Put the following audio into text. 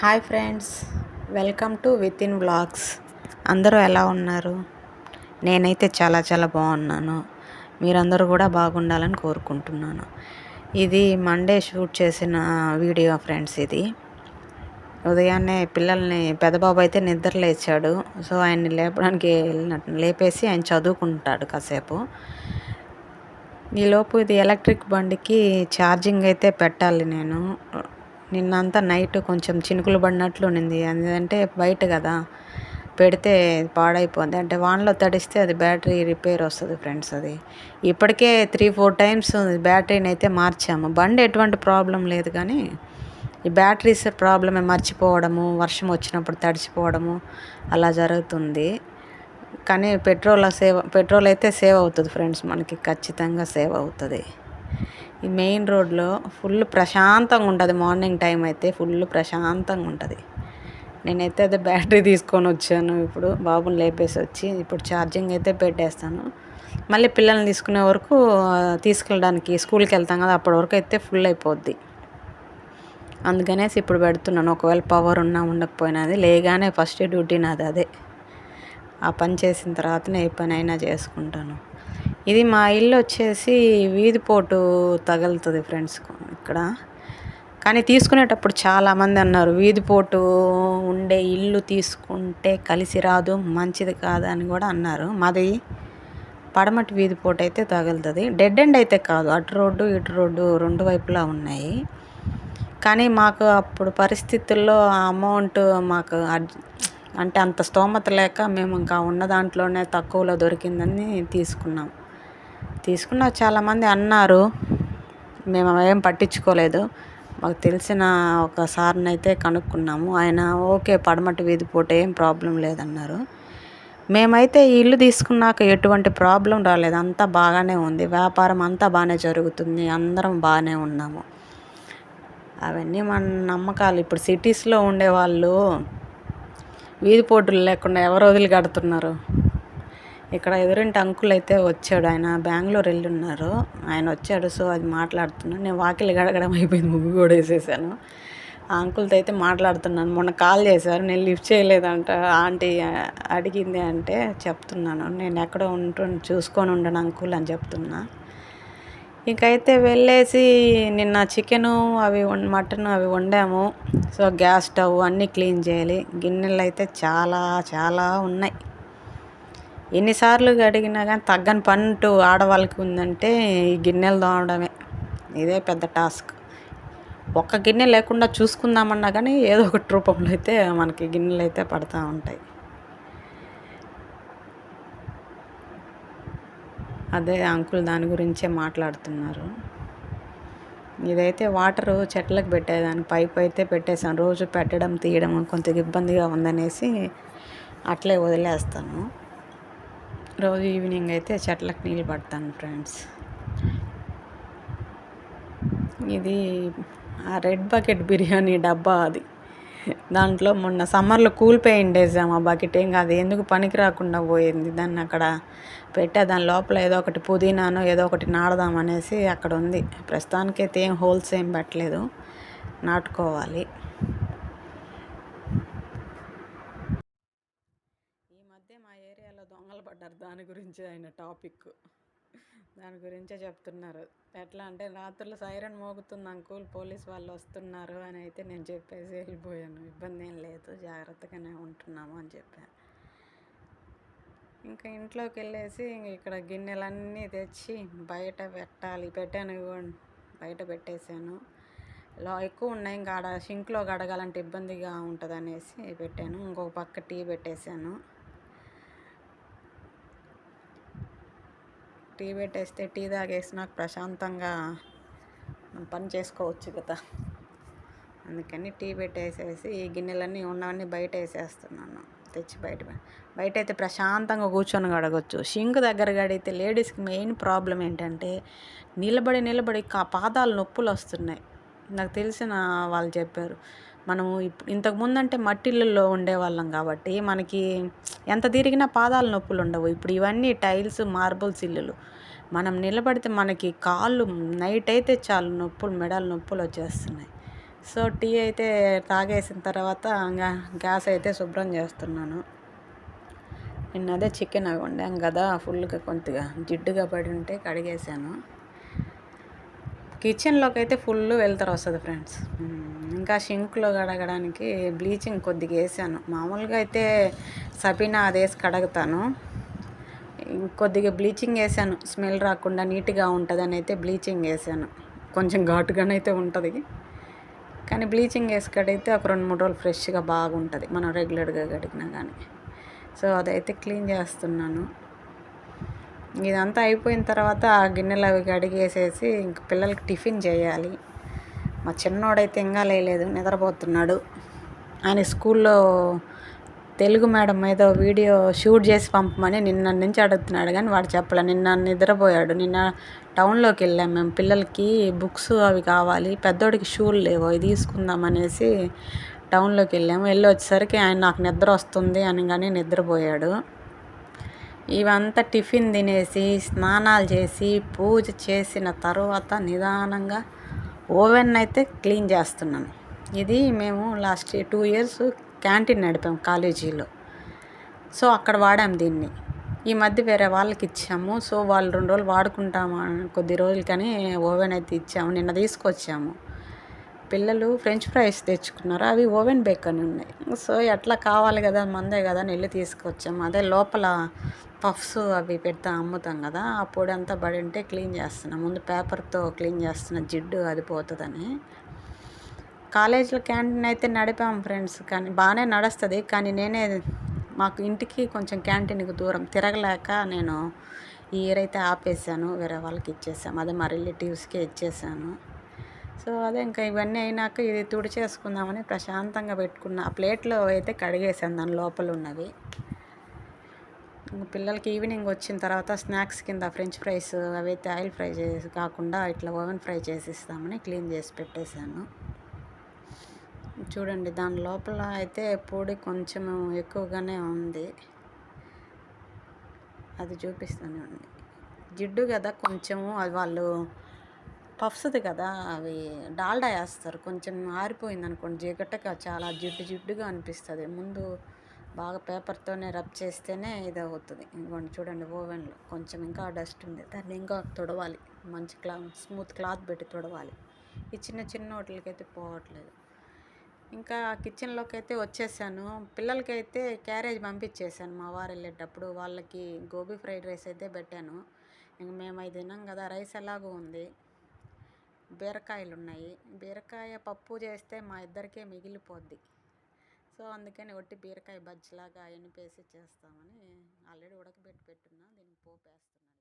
Hi friends, welcome to with in vlogs. అందరూ ఎలా ఉన్నారు? నేనైతే చాలా చాలా బాగున్నాను. మీరందరూ కూడా బాగుండాలని కోరుకుంటున్నాను. ఇది మండే షూట్ చేసిన వీడియో ఫ్రెండ్స్. ఇది ఉదయాన్నే పిల్లల్ని పెద్దబాబు అయితే నిద్ర లేచాడు. సో ఆయన్ని లేపడానికి లేపేసి ఆయన చదువుకుంటాడు కాసేపు. ఈలోపు ఇది ఎలక్ట్రిక్ బండికి ఛార్జింగ్ అయితే పెట్టాలి. నేను నిన్నంతా నైట్ కొంచెం చినుకులు పడినట్లు ఉండింది. ఎందుకంటే బయట కదా, పెడితే పాడైపోద్ది. అంటే వానలో తడిస్తే అది బ్యాటరీ రిపేర్ వస్తుంది ఫ్రెండ్స్. అది ఇప్పటికే 3-4 టైమ్స్ బ్యాటరీని అయితే మార్చాము. బండి ఎటువంటి ప్రాబ్లం లేదు, కానీ ఈ బ్యాటరీస్ ప్రాబ్లమే, మర్చిపోవడము, వర్షం వచ్చినప్పుడు తడిచిపోవడము అలా జరుగుతుంది. కానీ పెట్రోల్ అయితే సేవ్ అవుతుంది ఫ్రెండ్స్. మనకి ఖచ్చితంగా సేవ్ అవుతుంది. ఈ మెయిన్ రోడ్లో ఫుల్ ప్రశాంతంగా ఉంటుంది. మార్నింగ్ టైం అయితే ఫుల్ ప్రశాంతంగా ఉంటుంది. నేనైతే అదే బ్యాటరీ తీసుకొని వచ్చాను. ఇప్పుడు బాబుని లేపేసి వచ్చి ఇప్పుడు ఛార్జింగ్ అయితే పెట్టేస్తాను. మళ్ళీ పిల్లల్ని తీసుకునే వరకు తీసుకెళ్ళడానికి స్కూల్కి వెళ్తాం కదా, అప్పటి వరకు అయితే ఫుల్ అయిపోద్ది. అందుకనేసి ఇప్పుడు పెడుతున్నాను. ఒకవేళ పవర్ ఉన్నా ఉండకపోయినది లేగానే ఫస్ట్ డ్యూటీ నాది అదే. ఆ పని చేసిన తర్వాతనే ఏ పని అయినా చేసుకుంటాను. ఇది మా ఇల్లు వచ్చేసి వీధిపోటు తగులుతుంది ఫ్రెండ్స్ ఇక్కడ. కానీ తీసుకునేటప్పుడు చాలామంది అన్నారు, వీధిపోటు ఉండే ఇల్లు తీసుకుంటే కలిసి రాదు, మంచిది కాదు అని కూడా అన్నారు. మాది పడమటి వీధిపోటు అయితే తగులుతుంది. డెడ్ ఎండ్ అయితే కాదు, అటు రోడ్డు ఇటు రోడ్డు రెండు వైపులా ఉన్నాయి. కానీ మాకు అప్పుడు పరిస్థితుల్లో ఆ అమౌంట్ మాకు అంటే అంత స్తోమత లేక మేము ఇంకా ఉన్న దాంట్లోనే తక్కువలో దొరికిందని తీసుకున్నా చాలామంది అన్నారు. మేము ఏం పట్టించుకోలేదు. మాకు తెలిసిన ఒక సార్ని అయితే కనుక్కున్నాము. ఆయన ఓకే, పడమటి వీధిపోటు ఏం ప్రాబ్లం లేదన్నారు. మేమైతే ఈ ఇల్లు తీసుకున్నాక ఎటువంటి ప్రాబ్లం రాలేదు. అంతా బాగానే ఉంది. వ్యాపారం అంతా బాగానే జరుగుతుంది. అందరం బాగానే ఉన్నాము. అవన్నీ మన నమ్మకాలు. ఇప్పుడు సిటీస్లో ఉండేవాళ్ళు వీధిపోటులు లేకుండా ఎవరు వదిలి కడుతున్నారు? ఇక్కడ ఎదురింటి అంకుల్ అయితే వచ్చాడు. ఆయన బెంగళూరు వెళ్ళి ఉన్నారు. ఆయన వచ్చాడు. సో అది మాట్లాడుతున్నాను. నేను వాకిలి గడగడం అయిపోయింది, ముగ్గు కూడా వేసేసాను. ఆ అంకుల్తో అయితే మాట్లాడుతున్నాను. మొన్న కాల్ చేశారు, నేను లిఫ్ట్ చేయలేదంట. ఆంటీ అడిగింది అంటే చెప్తున్నాను, నేను ఎక్కడో చూసుకొని ఉండను అంకుల్ అని చెప్తున్నా. ఇంకైతే వెళ్ళేసి నిన్న చికెను మటన్ అవి వండాము. సో గ్యాస్ స్టవ్ అన్నీ క్లీన్ చేయాలి. గిన్నెలు అయితే చాలా చాలా ఉన్నాయి. ఎన్నిసార్లు అడిగినా కానీ తగ్గని పంటు ఆడవాళ్ళకి ఉందంటే ఈ గిన్నెలు తోమడమే. ఇదే పెద్ద టాస్క్. ఒక్క గిన్నె లేకుండా చూసుకుందామన్నా కానీ ఏదో ఒకటి రూపంలో అయితే మనకి గిన్నెలు అయితే పడుతూ ఉంటాయి. అదే అంకుల్ దాని గురించే మాట్లాడుతున్నారు. ఇదైతే వాటరు చెట్లకు పెట్టేదాన్ని, పైప్ అయితే పెట్టేశాను. రోజు పెట్టడం తీయడం కొంచెం ఇబ్బందిగా ఉందనేసి అట్లే వదిలేస్తాను. రోజు ఈవినింగ్ అయితే చెట్లకు నీళ్ళు పడతాను ఫ్రెండ్స్. ఇది ఆ రెడ్ బకెట్ బిర్యానీ డబ్బా. అది దాంట్లో మొన్న సమ్మర్లో కూలిపోయింది వేసాము ఆ బకెట్. ఏం కాదు, ఎందుకు పనికి రాకుండా పోయింది. దాన్ని అక్కడ దాని లోపల ఏదో ఒకటి పుదీనానో ఏదో ఒకటి నాడదామనేసి అక్కడ ఉంది. ప్రస్తుతానికైతే ఏం హోల్స్ ఏం పెట్టలేదు, నాటుకోవాలి. ఈ మధ్య మా ఏరియాలో దొంగలు పడ్డారు. దాని గురించి ఆయన టాపిక్, దాని గురించే చెప్తున్నారు. ఎట్లా అంటే రాత్రులు సైరన్ మోగుతుంది అంకుల్, పోలీస్ వాళ్ళు వస్తున్నారు అని అయితే నేను చెప్పేసి వెళ్ళిపోయాను. ఇబ్బంది ఏం లేదు, జాగ్రత్తగానే ఉంటున్నాము అని చెప్పాను. ఇంకా ఇంట్లోకి వెళ్ళేసి ఇక్కడ గిన్నెలన్నీ తెచ్చి బయట పెట్టాలి. పెట్టాను, బయట పెట్టేశాను. ఎక్కువ ఉన్నాయి, ఇంకా ఆడ షింక్లో కడగాలంటే ఇబ్బందిగా ఉంటుంది అనేసి పెట్టాను. ఇంకొక పక్క టీ పెట్టేశాను. టీ పెట్టేస్తే టీ తాగేసి నాకు ప్రశాంతంగా పని చేసుకోవచ్చు కదా. అందుకని టీ పెట్టేసేసి ఈ గిన్నెలన్నీ ఉన్నవన్నీ బయట వేసేస్తున్నాను. తెచ్చి బయట అయితే ప్రశాంతంగా కూర్చొని కడగొచ్చు. షింక్ దగ్గర కడిగితే లేడీస్కి మెయిన్ ప్రాబ్లం ఏంటంటే నిలబడి పాదాలు నొప్పులు వస్తున్నాయి. నాకు తెలిసిన వాళ్ళు చెప్పారు. మనము ఇంతకుముందు అంటే మట్టిళ్ళల్లో ఉండేవాళ్ళం కాబట్టి మనకి ఎంత తిరిగినా పాదాల నొప్పులు ఉండవు. ఇప్పుడు ఇవన్నీ టైల్స్, మార్బుల్స్ ఇల్లులు. మనం నిలబడితే మనకి కాళ్ళు నైట్ అయితే చాలు నొప్పులు, మెడలు నొప్పులు వచ్చేస్తున్నాయి. సో టీ అయితే తాగేసిన తర్వాత ఇంకా గ్యాస్ అయితే శుభ్రం చేస్తున్నాను. నిన్న అదే చికెన్ అవి వండాం కదా, ఫుల్గా కొద్దిగా జిడ్డుగా పడి ఉంటే కడిగేసాను. కిచెన్లోకి అయితే ఫుల్ వెళ్తారు వస్తుంది ఫ్రెండ్స్. ఇంకా షింక్లో కడగడానికి బ్లీచింగ్ కొద్దిగా వేసాను. మామూలుగా అయితే సబీనా అది వేసి కడుగుతాను. కొద్దిగా బ్లీచింగ్ వేసాను, స్మెల్ రాకుండా నీట్గా ఉంటుందని అయితే బ్లీచింగ్ వేసాను. కొంచెం ఘాటుగానే అయితే ఉంటుంది, కానీ బ్లీచింగ్ వేసి కడిగితే ఒక 2-3 రోజులు ఫ్రెష్గా బాగుంటుంది మనం రెగ్యులర్గా కడిగినా కానీ. సో అదైతే క్లీన్ చేస్తున్నాను. ఇదంతా అయిపోయిన తర్వాత ఆ గిన్నెలు అవి కడిగేసేసి ఇంక పిల్లలకి టిఫిన్ చేయాలి. మా చిన్నోడైతే ఇంకా లేలేదు, నిద్రపోతున్నాడు. ఆయన స్కూల్లో తెలుగు మేడం ఏదో వీడియో షూట్ చేసి పంపమని నిన్న నుంచి అడుగుతున్నాడు, కానీ వాడు చెప్పలే. నిన్న నిద్రపోయాడు. నిన్న టౌన్లోకి వెళ్ళాం మేము, పిల్లలకి బుక్స్ అవి కావాలి, పెద్దోడికి షూలు లేవు, అవి తీసుకుందామనేసి టౌన్లోకి వెళ్ళాము. వెళ్ళి వచ్చేసరికి ఆయన నాకు నిద్ర వస్తుంది అని కానీ నిద్రపోయాడు. ఇవంతా టిఫిన్ తినేసి స్నానాలు చేసి పూజ చేసిన తర్వాత నిదానంగా ఓవెన్ అయితే క్లీన్ చేస్తున్నాను. ఇది మేము లాస్ట్ 2 years క్యాంటీన్ నడిపాం కాలేజీలో. సో అక్కడ వాడాం దీన్ని. ఈ మధ్య వేరే వాళ్ళకి ఇచ్చాము. సో వాళ్ళు 2 రోజులు వాడుకుంటాము కొద్ది రోజులు కానీ ఓవెన్ అయితే ఇచ్చాము. నిన్న తీసుకొచ్చాము. పిల్లలు ఫ్రెంచ్ ఫ్రైస్ తెచ్చుకున్నారు, అవి ఓవెన్ బేక్ అని ఉన్నాయి. సో ఎట్లా కావాలి కదా, మందే కదా అని వెళ్ళి తీసుకొచ్చాము. అదే లోపల పఫ్స్ అవి పెడతా అమ్ముతాం కదా, ఆ పొడి అంతా పడి ఉంటే క్లీన్ చేస్తున్నా. ముందు పేపర్తో క్లీన్ చేస్తున్నా, జిడ్డు అది పోతుందని. కాలేజీలో క్యాంటీన్ అయితే నడిపాము ఫ్రెండ్స్, కానీ బాగానే నడుస్తుంది. కానీ నేనే మాకు ఇంటికి కొంచెం క్యాంటీన్కి దూరం, తిరగలేక నేను ఈ ఇయర్ అయితే ఆపేసాను, వేరే వాళ్ళకి ఇచ్చేసాము. అదే మా రిలేటివ్స్కే ఇచ్చేసాను. సో అదే ఇంకా ఇవన్నీ అయినాక ఇది తుడిచేసుకుందామని ప్రశాంతంగా పెట్టుకున్న. ఆ ప్లేట్లో అయితే కడిగేసాను దాని లోపల ఉన్నవి. పిల్లలకి ఈవినింగ్ వచ్చిన తర్వాత స్నాక్స్ కింద ఫ్రెంచ్ ఫ్రైస్ అవైతే ఆయిల్ ఫ్రై చేసి కాకుండా ఇట్లా ఓవెన్ ఫ్రై చేసి ఇస్తామని క్లీన్ చేసి పెట్టేశాను. చూడండి, దాని లోపల అయితే పొడి కొంచెం ఎక్కువగానే ఉంది, అది చూపిస్తాను. జిడ్డు కదా కొంచెము, అది వాళ్ళు పఫ్స్ది కదా, అవి డాల్డా వేస్తారు. కొంచెం ఆరిపోయింది అనుకోండి జిగటగా చాలా జిడ్డు జిడ్డుగా అనిపిస్తుంది. ముందు బాగా పేపర్తోనే రబ్ చేస్తేనే ఇది అవుతుంది. ఇదిగోండి చూడండి, ఓవెన్లో కొంచెం ఇంకా డస్ట్ ఉంది, దాన్ని ఇంకా తుడవాలి. మంచి స్మూత్ క్లాత్ పెట్టి తుడవాలి. ఈ చిన్న చిన్న వాటికైతే పోవట్లేదు. ఇంకా కిచెన్లోకి అయితే వచ్చేసాను. పిల్లలకైతే క్యారేజ్ పంపించేసాను మా వారు వెళ్ళేటప్పుడు. వాళ్ళకి గోబీ ఫ్రైడ్ రైస్ అయితే పెట్టాను. ఇంక మేము అది తిన్నాం కదా, రైస్ ఎలాగో ఉంది, బీరకాయలు ఉన్నాయి. బీరకాయ పప్పు చేస్తే మా ఇద్దరికే మిగిలిపోద్ది. సో అందుకని ఒట్టి బీరకాయ బజ్జిలాగా ఎనిపేసి చేస్తామని ఆల్రెడీ ఉడకబెట్టి పెట్టున్నా, దీనికి పోపేస్తాను.